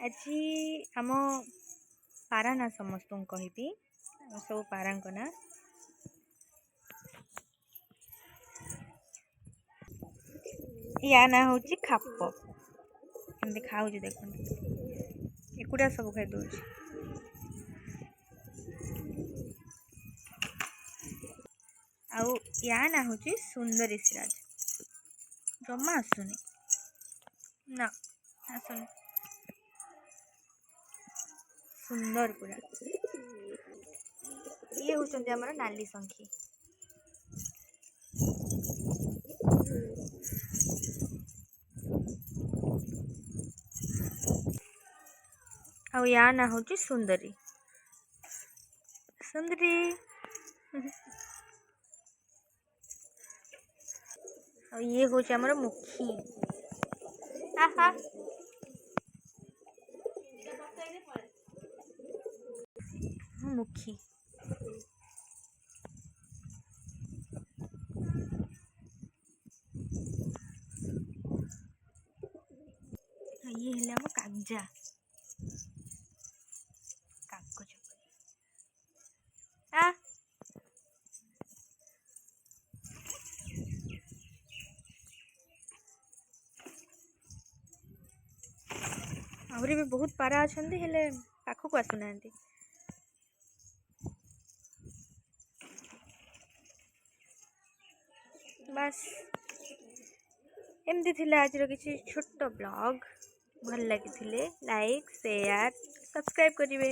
আজি आम पारा ना समस्त कहबी सब पारा ना या ना हूँ खाप एमती खाऊ देख एकुड़ा सब खाई दौर आउ या ना हूँ सुंदरी सिराज जमा आसुनी ना आसुनी सुंदर पूरा ये होचंदी हमर नाली संखी आ या ना हूँ सुंदरी सुंदरी आ ये हूँ हमर मुखी आहा मुखी ये हेले हम कागजा कागज आ आहरी भी बहुत पारा अच्छा हेले पाखक आसुना बस एमती थिला आज किसी छोट ब्लॉग भल लगी लाइक शेयर सब्सक्राइब करेंगे।